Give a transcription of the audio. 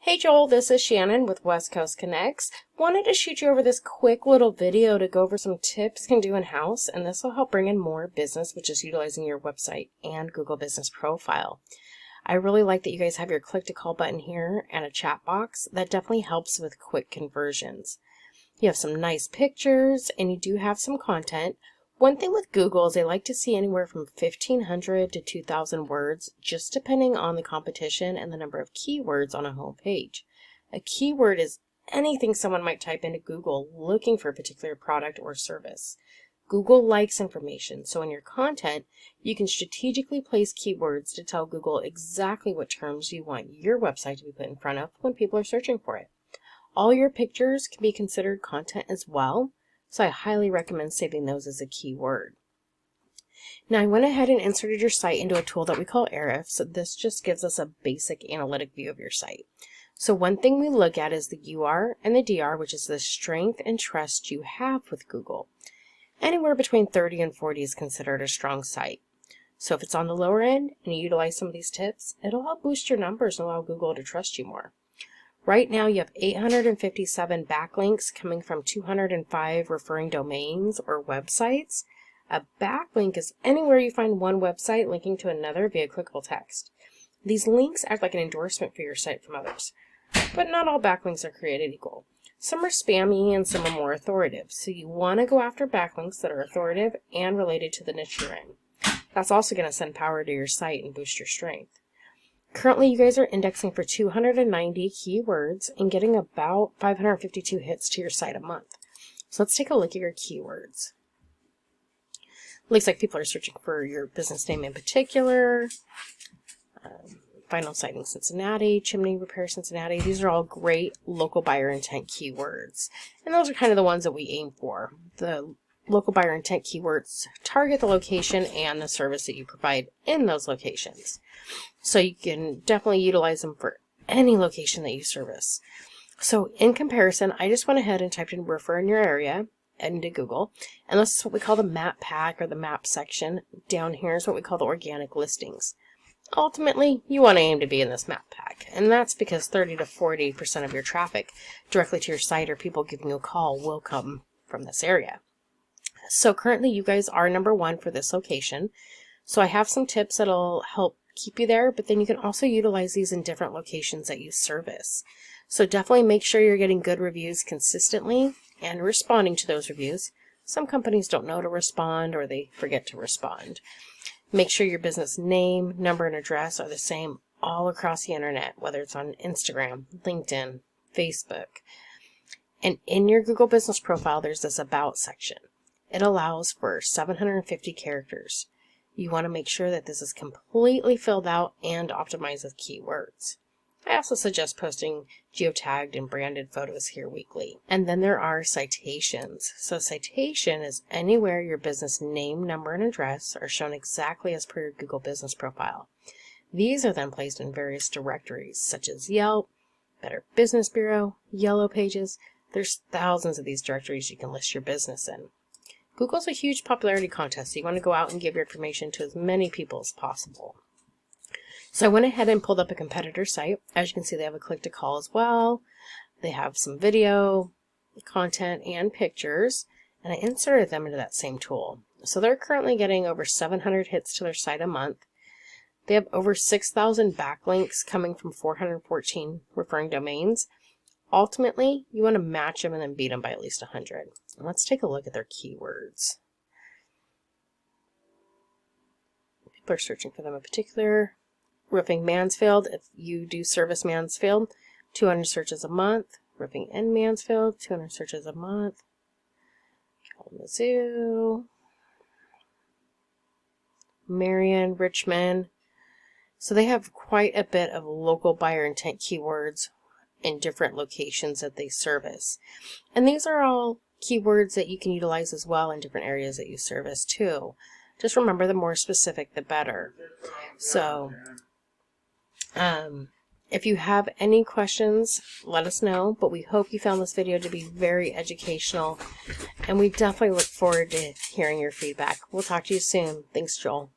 Hey Joel, this is Shannon with West Coast Connects. Wanted to shoot you over this quick little video to go over some tips you can do in-house, and this will help bring in more business, which is utilizing your website and Google Business Profile. I really like that you guys have your click to call button here and a chat box. That definitely helps with quick conversions. You have some nice pictures and you do have some content. One thing with Google is they like to see anywhere from 1,500 to 2,000 words, just depending on the competition and the number of keywords on a home page. A keyword is anything someone might type into Google looking for a particular product or service. Google likes information, so in your content, you can strategically place keywords to tell Google exactly what terms you want your website to be put in front of when people are searching for it. All your pictures can be considered content as well, so I highly recommend saving those as a keyword. Now I went ahead and inserted your site into a tool that we call Ahrefs. So this just gives us a basic analytic view of your site. So one thing we look at is the UR and the DR, which is the strength and trust you have with Google. Anywhere between 30 and 40 is considered a strong site. So if it's on the lower end and you utilize some of these tips, it'll help boost your numbers and allow Google to trust you more. Right now you have 857 backlinks coming from 205 referring domains or websites. A backlink is anywhere you find one website linking to another via clickable text. These links act like an endorsement for your site from others. But not all backlinks are created equal. Some are spammy and some are more authoritative. So you want to go after backlinks that are authoritative and related to the niche you're in. That's also going to send power to your site and boost your strength. Currently, you guys are indexing for 290 keywords and getting about 552 hits to your site a month. So let's take a look at your keywords. Looks like people are searching for your business name in particular, vinyl siding Cincinnati, chimney repair Cincinnati. These are all great local buyer intent keywords. And those are kind of the ones that we aim for. The local buyer intent keywords target the location and the service that you provide in those locations. So you can definitely utilize them for any location that you service. So in comparison, I just went ahead and typed in roofer in your area into Google. And this is what we call the map pack or the map section. Down here is what we call the organic listings. Ultimately, you want to aim to be in this map pack. And that's because 30 to 40% of your traffic directly to your site or people giving you a call will come from this area. So currently you guys are number one for this location. So I have some tips that'll help keep you there, but then you can also utilize these in different locations that you service. So definitely make sure you're getting good reviews consistently and responding to those reviews. Some companies don't know to respond or they forget to respond. Make sure your business name, number, and address are the same all across the internet, whether it's on Instagram, LinkedIn, Facebook. And in your Google Business Profile, there's this About section. It allows for 750 characters. You want to make sure that this is completely filled out and optimized with keywords. I also suggest posting geotagged and branded photos here weekly. And then there are citations. So citation is anywhere your business name, number, and address are shown exactly as per your Google Business Profile. These are then placed in various directories such as Yelp, Better Business Bureau, Yellow Pages. There's thousands of these directories you can list your business in. Google's a huge popularity contest, so you want to go out and give your information to as many people as possible. So I went ahead and pulled up a competitor site. As you can see, they have a click to call as well. They have some video, content, and pictures, and I inserted them into that same tool. So they're currently getting over 700 hits to their site a month. They have over 6,000 backlinks coming from 414 referring domains. Ultimately, you want to match them and then beat them by at least 100. Let's take a look at their keywords. People are searching for them in particular. Roofing Mansfield, if you do service Mansfield, 200 searches a month. Roofing in Mansfield, 200 searches a month. Kalamazoo, Marion, Richmond. So they have quite a bit of local buyer intent keywords in different locations that they service. And these are all keywords that you can utilize as well in different areas that you service too. Just remember, the more specific, the better. So, if you have any questions, let us know. But we hope you found this video to be very educational. And we definitely look forward to hearing your feedback. We'll talk to you soon. Thanks, Joel.